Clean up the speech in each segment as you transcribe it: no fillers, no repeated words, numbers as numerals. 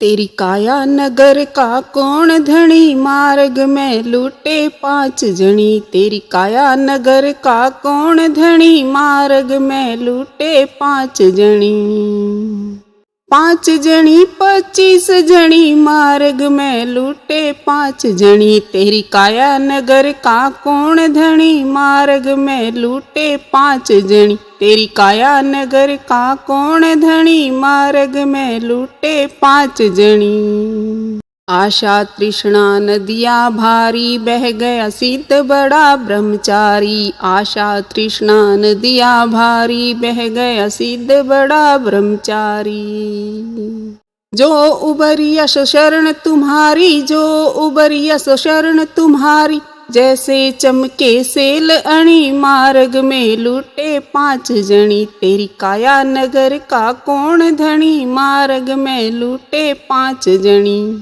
तेरी काया नगर का कौन धनी, मार्ग में लूटे 5 जनी। तेरी काया नगर का कौन धनी, मार्ग में लूटे 5 जनी। 5 जनी 25 जनी, मार्ग में लूटे 5 जनी। तेरी काया नगर का कौन धनी, मार्ग में लूटे 5 जनी। तेरी काया नगर का कौन धनी, मार्ग में लूटे 5 जनी। आशा तृष्णा नदिया भारी, बह गया सिद्ध बड़ा ब्रह्मचारी। आशा तृष्णा नदिया भारी, बह गया सिद्ध बड़ा ब्रह्मचारी। जो उबरी यश शरण तुम्हारी, जो उबरी यश शरण तुम्हारी। जैसे चमके सेल अणी, मार्ग में लूटे 5 जनी। तेरी काया नगर का कौन धनी, मार्ग में लूटे 5 जनी।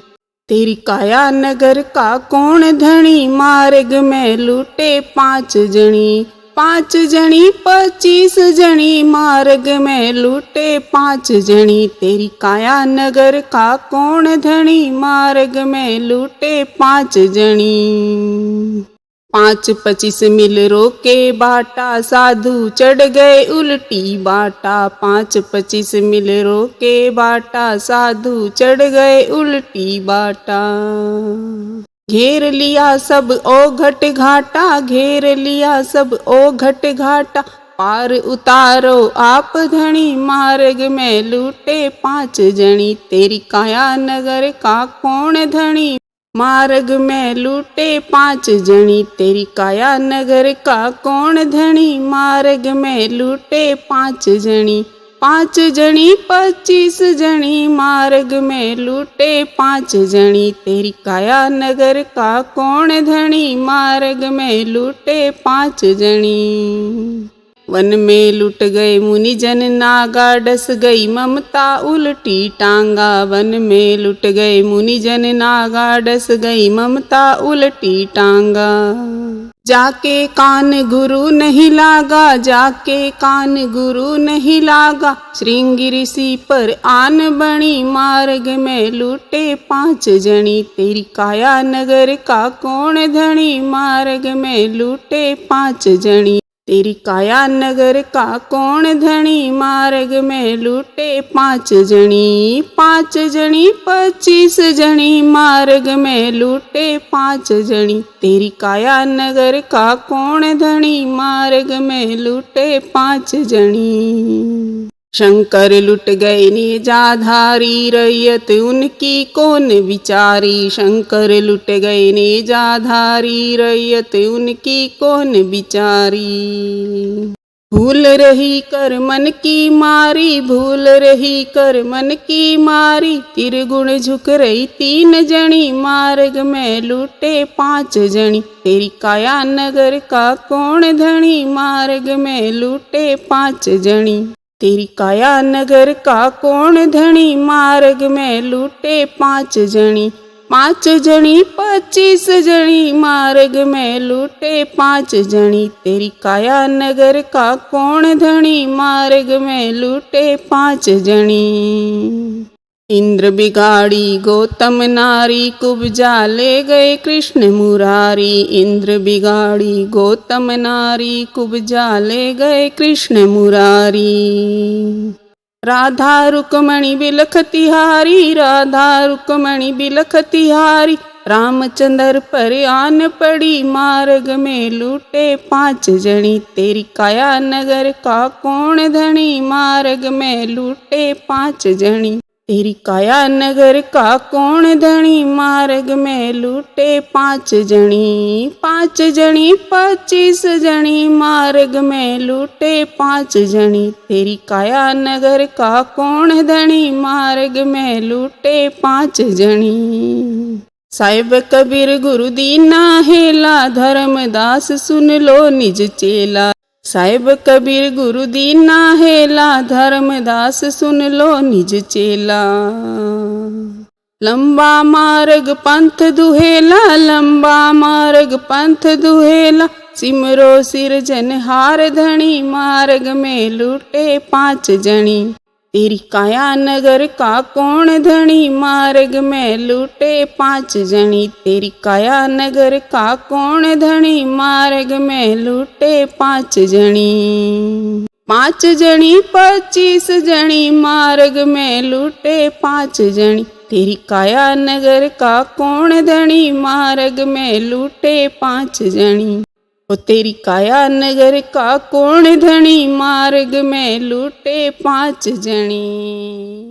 तेरी काया नगर का कौन धनी, मार्ग में लूटे 5 जनी। 5 जनी 25 जनी, मार्ग में लूटे 5 जनी। तेरी काया नगर का कौन धनी, मार्ग में लूटे 5 जनी। 5-25 मिल रोके बाटा, साधु चढ़ गए उल्टी बाटा। 5-25 मिल रोके बाटा, साधु चढ़ गए उल्टी बाटा। घेर लिया सब ओघट घाटा, घेर लिया सब ओघट घाटा। पार उतारो आप धनी, मार्ग में लूटे 5 जनी। तेरी काया नगर का कौन धनी, मार्ग में लूटे 5 जनी। तेरी काया नगर का कौन धनी, मार्ग में लूटे 5 जनी। 5 जनी 25 जनी, मार्ग में लूटे 5 जनी। तेरी काया नगर का कौन धनी, मार्ग में लूटे 5 जनी। वन में लुट गए मुनि जन नागा, डस गई ममता उल्टी टांगा। वन में लुट गए मुनि जन नागा, डस गई ममता उल्टी टांगा। जाके कान गुरु नहीं लागा, जाके कान गुरु नहीं लागा। श्रृंगी ऋषि पर आन बनी, मार्ग में लूटे 5 जनी। तेरी काया नगर का कौन धनी, मार्ग में लूटे 5 जनी। तेरी काया नगर का कौन धनी, मार्ग में लूटे 5 जनी। 5 जनी 25 जनी, मार्ग में लूटे 5 जनी। तेरी काया नगर का कौन धनी, मार्ग में लूटे 5 जनी। शंकर लुट गए नेजाधारी, रैयत उनकी कौन विचारी। शंकर लुट गए नेजाधारी, रैयत उनकी कौन विचारी। भूल रही कर मन की मारी, भूल रही कर मन की मारी। त्रिगुण झुक रही 3 जनी, मार्ग में लूटे 5 जनी। तेरी काया नगर का कौन धनी, मार्ग में लूटे 5 जनी। तेरी काया नगर का कौन धनी, मार्ग में लूटे 5 जनी। 5 जनी 25 जनी, मार्ग में लूटे 5 जनी। तेरी काया नगर का कौन धनी, मार्ग में लूटे 5 जनी। इंद्र बिगाड़ी गौतम नारी, कुब्जा ले गए कृष्ण मुरारी। इंद्र बिगाड़ी गौतम नारी, कुब्जा ले गए कृष्ण मुरारी। राधा रुक्मणी बिलखती हारी, राधा रुक्मणी बिलखती हारी। रामचंद्र पर आन पड़ी, मार्ग में लूटे 5 जनी। तेरी काया नगर का कौन धनी, मार्ग में लूटे 5 जनी। तेरी काया नगर का कौन धनी, मार्ग में लूटे 5 जनी। 5 जनी 25 जनी, मार्ग में लूटे 5 जनी। तेरी काया नगर का कौन धनी, मार्ग में लूटे 5 जनी। साहिब कबीर गुरु दीना हेला, धर्मदास सुन लो निज चेला। साहिब कबीर गुरु दीना हेला, धर्मदास सुन लो निज चेला। लंबा मार्ग पंथ दुहेला, लंबा मार्ग पंथ दुहेला। सिमरो सिरजनहार धनी, मार्ग में लूटे 5 जनी। तेरी काया नगर का कौन धनी, मार्ग में लूटे 5 जनी। तेरी काया नगर का कौन धनी, मार्ग में लूटे 5 जनी। 5 जनी 25 जनी, मार्ग में लूटे 5 जनी। तेरी काया नगर का कौन धनी, मार्ग में लूटे 5 जनी। ओ तेरी काया नगर का कौन धनी, मार्ग में लूटे 5 जनी।